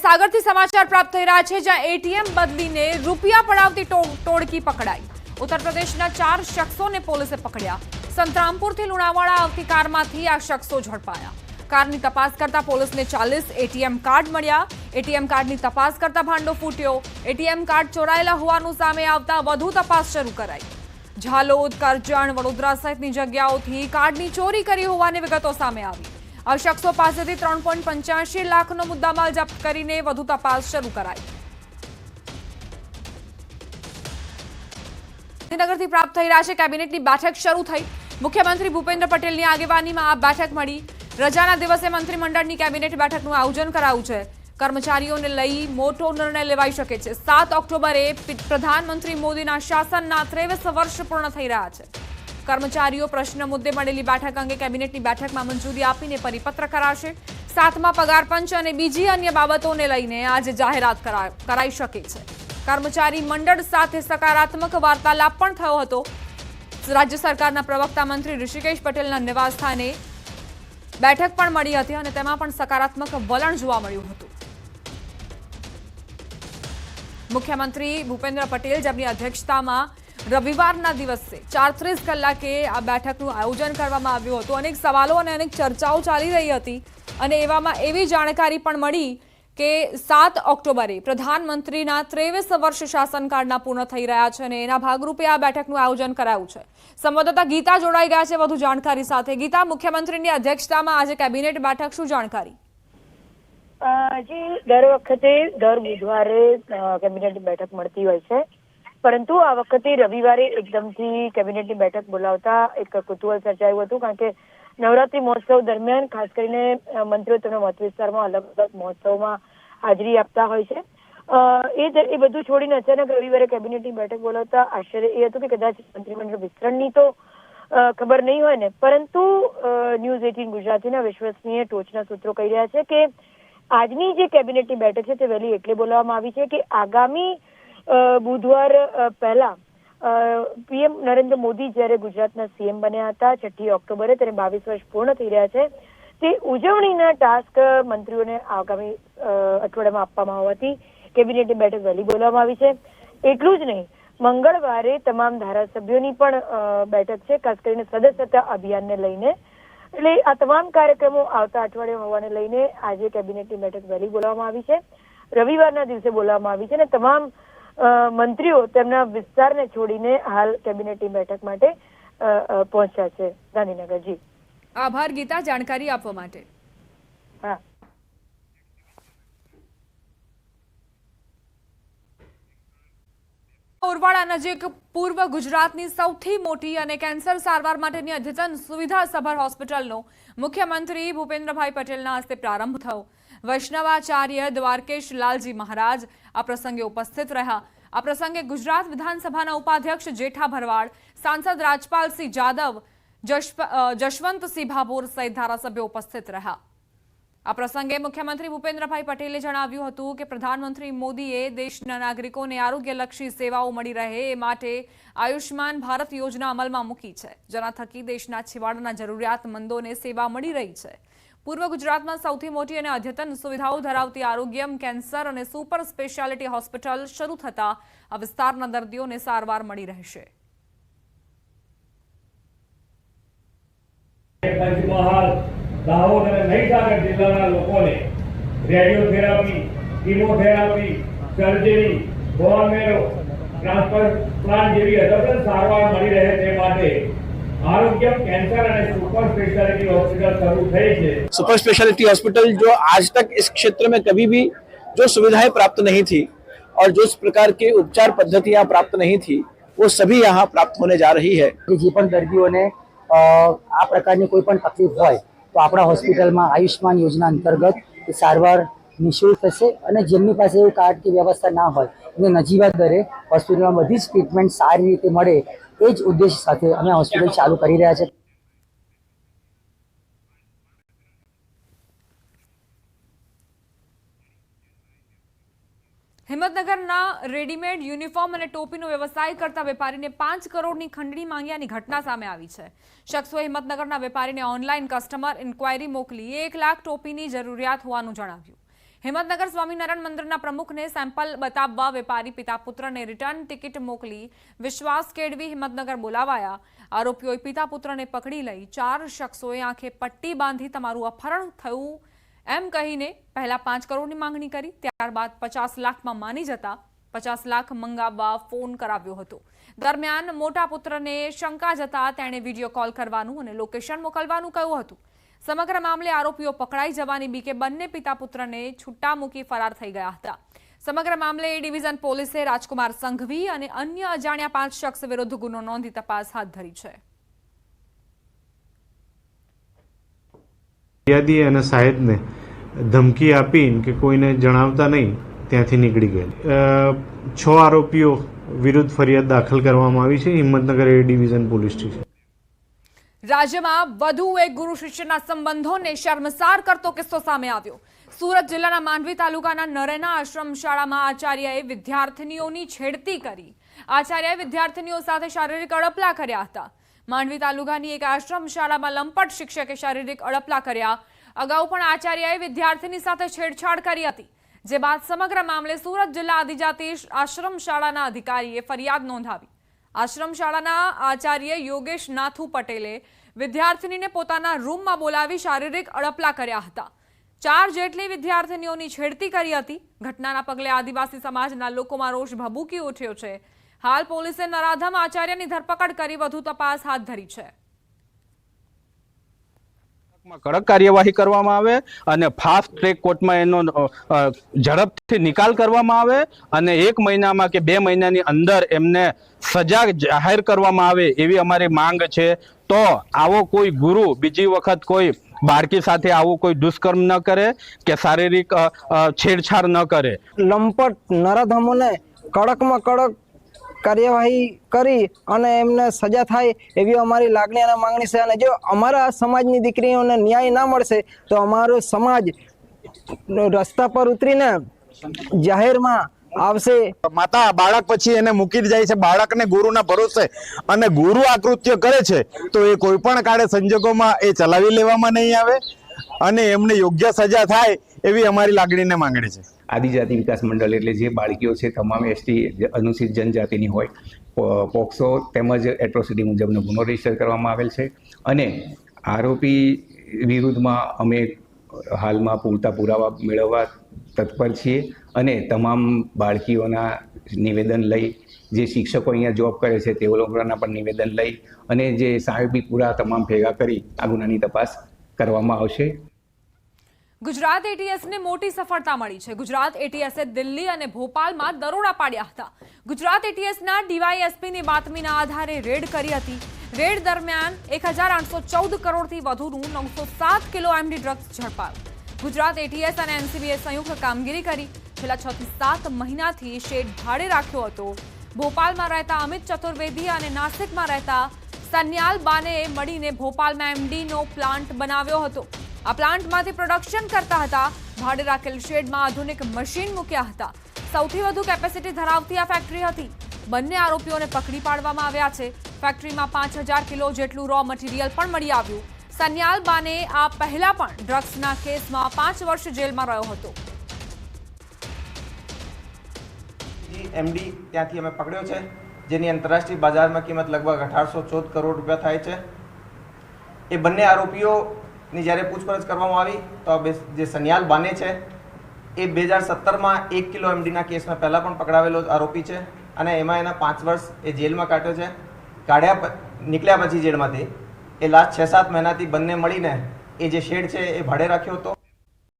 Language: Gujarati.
મહીસાગરથી સમાચાર પ્રાપ્ત થઈ રહ્યા છે, જ્યાં એટીએમ બદલીને રૂપિયા પડાવતી ટોળકી પકડાઈ। ઉત્તર પ્રદેશના 4 શખ્સોને પોલીસે પકડ્યા। સંતરામપુરથી લુણાવાડા આવતી કારમાંથી આ શખ્સો ઝડપાયા। કારની તપાસ કરતા પોલીસને 40 એટીએમ કાર્ડ મળ્યા। એટીએમ કાર્ડની તપાસ કરતા ભાંડો ફૂટ્યો। એટીએમ કાર્ડ ચોરાયેલા હોવાનું સામે આવતા વધુ તપાસ શરૂ કરાઈ। ઝાલોદ, કરજણ, વડોદરા સહિતની જગ્યાઓથી કાર્ડની ચોરી કરી હોવાની વિગતો સામે આવી। આ શખ્સો પાસેથી 3.85 લાખનો મુદ્દામાલ જપ્ત કરીને વધુ તપાસ શરૂ કરાઈ। ગાંધીનગરથી પ્રાપ્ત થઈ રહ્યા છે કેબિનેટની બેઠક શરૂ થઈ। મુખ્યમંત્રી ભૂપેન્દ્ર પટેલની આગેવાનીમાં આ બેઠક મળી। રજાના દિવસે મંત્રીમંડળની કેબિનેટ બેઠકનું આયોજન કરાયું છે। કર્મચારીઓને લઈ મોટો નિર્ણય લેવાઈ શકે છે। 7 ઓક્ટોબરે પ્રધાનમંત્રી મોદીના શાસનના 23 વર્ષ પૂર્ણ થઈ રહ્યા છે। કર્મચારીઓ પ્રશ્ન મુદ્દે મળેલી બેઠક અંગે કેબિનેટની બેઠકમાં મંજૂરી આપીને પરિપત્ર કરાશે। 7મા પગાર પંચ અને બીજી અન્ય બાબતોને લઈને આજે જાહેરાત કરાઈ શકે છે। કર્મચારી મંડળ સાથે સકારાત્મક વાર્તાલાપ પણ થયો હતો। રાજ્ય સરકારના પ્રવક્તા મંત્રી ઋષિકેશ પટેલના નિવાસસ્થાને બેઠક પણ મળી હતી અને તેમાં પણ સકારાત્મક વલણ જોવા મળ્યું હતું। મુખ્યમંત્રી ભૂપેન્દ્ર પટેલ જેમની અધ્યક્ષતામાં રવિવારના દિવસે 4:30 કલાકે આ બેઠકનું આયોજન કરવામાં આવ્યું હતું। અનેક સવાલો અને અનેક ચર્ચાઓ ચાલી રહી હતી અને એવામાં એવી જાણકારી પણ મળી કે 7 ઓક્ટોબરે પ્રધાનમંત્રીના 23 વર્ષ શાસનકાળના પૂર્ણ થઈ રહ્યા છે અને એના ભાગરૂપે આ બેઠકનું આયોજન કરાયું છે। સંવાદદાતા ગીતા જોડાઈ ગયા છે વધુ જાણકારી સાથે। ગીતા, મુખ્યમંત્રીની અધ્યક્ષતામાં આજે કેબિનેટ બેઠક, શું જાણકારી? જી, દર વખતે દર બુધવારે કેબિનેટની બેઠક મળતી હોય છે, પરંતુ આ વખતે રવિવારે એકદમથી કેબિનેટની બેઠક બોલાવતા એક કુતૂહલ સર્જાયું હતું, કારણ કે નવરાત્રી મહોત્સવ દરમિયાન ખાસ કરીને મંત્રીઓ તેમના મત વિસ્તારમાં અલગ અલગ મહોત્સવમાં હાજરી આપતા હોય છે। એ બધું છોડીને અચાનક રવિવારે કેબિનેટની બેઠક બોલાવતા આશ્ચર્ય એ હતું કે કદાચ મંત્રીમંડળ વિસ્તરણની તો ખબર નહીં હોય ને, પરંતુ ન્યૂઝ 18 ગુજરાતીના વિશ્વસનીય ટોચના સૂત્રો કહી રહ્યા છે કે આજની જે કેબિનેટની બેઠક છે તે વહેલી એટલે બોલાવવામાં આવી છે કે આગામી બુધવાર પહેલા પીએમ નરેન્દ્ર મોદી જ્યારે ગુજરાતના સીએમ બન્યા હતા 6 ઓક્ટોબરે, તેને 22 વર્ષ પૂર્ણ થઈ રહ્યા છે, તે ઉજવણીના ટાસ્ક મંત્રીઓને આગામી અઠવાડિયામાં આપવામાં હોવાથી કેબિનેટની બેઠક વહેલી બોલાવવામાં આવી છે। એટલું જ નહીં, મંગળવારે તમામ ધારાસભ્યોની પણ બેઠક છે, ખાસ કરીને સદસ્યતા અભિયાનને લઈને। એટલે આ તમામ કાર્યક્રમો આવતા અઠવાડિયે હોવાને લઈને આજે કેબિનેટની બેઠક વહેલી બોલાવવામાં આવી છે। રવિવારના દિવસે બોલાવવામાં આવી છે અને તમામ મંત્રીઓ તેમના વિસ્તારને છોડીને હાલ કેબિનેટની બેઠક માટે પહોંચ્યા છે ગાંધીનગર। જી, આભાર ગીતા, જાણકારી આપવા માટે। હા, ઓરવાડા નજીક પૂર્વ ગુજરાતની સૌથી મોટી અને કેન્સર સારવાર માટેની અદ્યતન સુવિધા સભર હોસ્પિટલનો મુખ્યમંત્રી ભૂપેન્દ્રભાઈ પટેલના હસ્તે પ્રારંભ થયો। વૈષ્ણવાચાર્ય દ્વારકેશ લાલજી મહારાજ આ પ્રસંગે ઉપસ્થિત રહ્યા। આ પ્રસંગે ગુજરાત વિધાનસભાના ઉપાધ્યક્ષ જેઠા ભરવાડ, સાંસદ રાજપાલસિંહ જાદવ, જશવંતસિંહ ભાભોર સહિત ધારાસભ્યો ઉપસ્થિત રહ્યા। આ પ્રસંગે મુખ્યમંત્રી ભૂપેન્દ્રભાઈ પટેલે જણાવ્યું હતું કે પ્રધાનમંત્રી મોદીએ દેશના નાગરિકોને આરોગ્યલક્ષી સેવાઓ મળી રહે એ માટે આયુષ્માન ભારત યોજના અમલમાં મૂકી છે, જેના થકી દેશના છેવાડાના જરૂરિયાતમંદોને સેવા મળી રહી છે। પૂર્વ ગુજરાતમાં સૌથી મોટી અને અદ્યતન સુવિધાઓ ધરાવતી આરોગ્યમ, કેન્સર અને સુપર સ્પેશિયાલિટી હોસ્પિટલ શરૂ થતા આ વિસ્તારના દર્દીઓને સારવાર મળી રહેશે। દાહોદ અને મહીસાગર જિલ્લાના લોકોને રેડિયોથેરાપી, કીમોથેરાપી, સર્જરી, બોન મેરો ટ્રાન્સપ્લાન્ટ જેવી અદ્યતન સારવાર મળી રહે તે માટે आरोग्यम कैंसर और सुपर स्पेशलिटी हॉस्पिटल शुरू થઈ છે। सुपर स्पेशलिटी हॉस्पिटल जो आज तक इस क्षेत्र में कभी भी जो सुविधाएं प्राप्त नहीं थी और जो इस प्रकार की उपचार पद्धतियां प्राप्त नहीं थी, वो सभी यहाँ प्राप्त होने जा रही है। જે પણ દર્દીઓને આ પ્રકારની કોઈ પણ તકલીફ હોય તો આપણા હોસ્પિટલમાં આયુષ્માન યોજના અંતર્ગત એ સારવાર નિઃશુલ્ક થશે અને જેમની પાસે એવું કાર્ડની વ્યવસ્થા ના હોય એને નજીવા દરે હોસ્પિટલમાં બધી જ ટ્રીટમેન્ટ સારી રીતે મળે એ જ ઉદ્દેશ સાથે અમે હોસ્પિટલ ચાલુ કરી રહ્યા છે। હિંમતનગરના રેડીમેડ યુનિફોર્મ અને ટોપીનો વ્યવસાય કરતા વેપારીને 5 કરોડની ખંડણી માંગ્યાની ઘટના સામે આવી છે। શખ્સોએ હિંમતનગરના વેપારીને ઓનલાઈન કસ્ટમર ઇન્ક્વાયરી મોકલી 1 લાખ ટોપીની જરૂરિયાત હોવાનું જણાવ્યું। હિંમતનગર સ્વામિનારાયણ મંદિરના પ્રમુખને સેમ્પલ બતાવવા વેપારી પિતા પુત્રને રિટર્ન ટિકિટ મોકલી વિશ્વાસ કેળવી હિંમતનગર બોલાવાયા. આરોપીઓએ પિતા પુત્રને પકડી લઈ 4 શખ્સોએ આંખે પટ્ટી બાંધી તમારું અપહરણ થયું એમ કહીને પહેલા 5 કરોડની માંગણી કરી. ત્યારબાદ 50 લાખમાં માની જતા 50 લાખ મંગાવવા ફોન કરાવ્યો હતો. દરમિયાન મોટા પુત્રને શંકા જતા તેણે વિડીયો કોલ કરવાનું અને લોકેશન મોકલવાનું કહ્યું હતું. સમગ્ર મામલે આરોપીઓ પકડાઈ જવાની બીકે બંને પિતા પુત્રને છૂટા મૂકી ફરાર થઈ ગયા હતા. સમગ્ર મામલે એ ડિવિઝન પોલીસે રાજકુમાર સંઘવી અને અન્ય અજાણ્યા 5 શખ્સ વિરુદ્ધ ગુનો નોંધી તપાસ હાથ ધરી છે. ફરિયાદી અને સાહેબને ધમકી આપીને કે કોઈને જણાવતા નહીં ત્યાંથી નીકળી ગયેલ. 6 આરોપીઓ વિરુદ્ધ ફરિયાદ દાખલ કરવામાં આવી છે હિંમતનગર એ ડિવિઝન પોલીસ સ્ટેશન. રાજ્યમાં વધુ એક ગુરુ શિષ્યના સંબંધોને શર્મસાર કરતો કિસ્સો સામે આવ્યો. સુરત જિલ્લાના માંડવી તાલુકાના નરેના આશ્રમ શાળામાં આચાર્યએ વિદ્યાર્થીનીઓની છેડતી કરી. આચાર્યએ વિદ્યાર્થીનીઓ સાથે શારીરિક અડપલા કર્યા હતા. માંડવી તાલુકાની એક આશ્રમ શાળામાં લંપટ શિક્ષકે શારીરિક અડપલા કર્યા. અગાઉ પણ આચાર્યએ વિદ્યાર્થીની સાથે છેડછાડ કરી હતી. જે બાદ સમગ્ર મામલે સુરત જિલ્લા આદિજાતિ આશ્રમ શાળાના અધિકારીએ ફરિયાદ નોંધાવી. આશ્રમ શાળાના આચાર્ય યોગેશ નાથુ પટેલે વિદ્યાર્થીનીને પોતાના રૂમમાં બોલાવી શારીરિક અડપલા કર્યા હતા. 4 જેટલી વિદ્યાર્થીનીઓની છેડતી કરી હતી. ઘટનાના પગલે આદિવાસી સમાજના લોકોમાં રોષ ભભૂકી ઉઠ્યો છે. હાલ પોલીસે નરાધમ આચાર્યની ધરપકડ કરી વધુ તપાસ હાથ ધરી છે. કડક કાર્યવાહી કરવામાં આવે અને ફાસ્ટ ટ્રેક કોર્ટમાં એનો ઝડપથી નિકાલ કરવામાં આવે અને 1 મહિનામાં કે 2 મહિનાની અંદર એમને સજા જાહેર કરવામાં આવે એવી અમારી માંગ છે. તો આવો કોઈ ગુરુ બીજી વખત કોઈ બાળકી સાથે આવું કોઈ દુષ્કર્મ ન કરે કે શારીરિક છેડછાડ ન કરે. લંપટ નરાધમોને કડકમાં કડક કાર્યવાહી કરી અને એમને સજા થાય એવી અમારી લાગણી અને માંગણી છે. અને જો અમારા સમાજની દીકરીઓને ન્યાય ના મળશે તો અમારો સમાજ રસ્તા પર ઉતરીને જાહેરમાં આવશે. માતા બાળક પછી એને મૂકી જાય છે બાળકને ગુરુના ભરોસે અને ગુરુ આ કૃત્ય કરે છે તો એ કોઈ પણ કાળે સંજોગોમાં એ ચલાવી લેવામાં નહીં આવે અને એમને યોગ્ય સજા થાય એવી અમારી લાગણીને માંગણી છે. આદિજાતિ વિકાસ મંડળ એટલે જે બાળકીઓ છે તમામ એસટી અનુસૂચિત જનજાતિની હોય પોક્સો તેમજ એટ્રોસિટી મુજબનો ગુનો રજીસ્ટર કરવામાં આવેલ છે અને આરોપી વિરુદ્ધમાં અમે હાલમાં પૂરતા પુરાવા મેળવવા તત્પર છીએ અને તમામ બાળકીઓના નિવેદન લઈ જે શિક્ષકો અહીંયા જોબ કરે છે તે લોકોના પણ નિવેદન લઈ અને જે સાહેબી પૂરા તમામ ભેગા કરી આ ગુનાની તપાસ કરવામાં આવશે. ગુજરાત એટીએસને મોટી સફળતા મળી છે. ગુજરાત એટીએસે દિલ્હી અને ભોપાલમાં દરોડા પાડ્યા હતા. ગુજરાત એટીએસના ડીવાયએસપીની બાતમીના આધારે રેડ કરી હતી. રેડ દરમિયાન 1814 કરોડથી વધુનું 907 કિલો એમડી ડ્રગ્સ ઝડપાયું. ગુજરાત એટીએસ અને એનસીબીએ સંયુક્ત કામગીરી કરી. છેલ્લા 6 થી 7 મહિનાથી શેડ ભાડે રાખ્યો હતો. ભોપાલમાં રહેતા અમિત ચતુર્વેદી અને નાસિકમાં રહેતા સન્યાલ બાને મળીને ભોપાલમાં એમડીનો પ્લાન્ટ બનાવ્યો હતો. આ પ્લાન્ટમાંથી પ્રોડક્શન કરતા હતા. ભાડે રાખેલ શેડમાં આધુનિક મશીન મૂક્યા હતા. સૌથી વધુ કેપેસિટી ધરાવતી આ ફેક્ટરી હતી. બંને આરોપીઓને પકડી પાડવામાં આવ્યા છે. ફેક્ટરીમાં 5000 કિલો જેટલું રો મટીરિયલ પણ મળી આવ્યું. સન્યાલ બાને આ પહેલા પણ ડ્રગ્સના કેસમાં 5 વર્ષ જેલમાં રહ્યો હતો. એમડી ત્યાંથી અમે પકડ્યો છે જેની આંતરરાષ્ટ્રીય બજારમાં કિંમત લગભગ 1814 કરોડ રૂપિયા થાય છે. એ બંને આરોપીઓની જ્યારે પૂછપરછ કરવામાં આવી તો જે સન્યાલ બાને છે એ 2017માં 1 કિલો એમડીના કેસમાં પહેલાં પણ પકડાવેલો આરોપી છે અને એમાં એના 5 વર્ષ એ જેલમાં કાઢ્યો છે. નીકળ્યા પછી જેલમાંથી એ લાસ્ટ 6-7 મહિનાથી બંને મળીને એ જે શેડ છે એ ભાડે રાખ્યો હતો.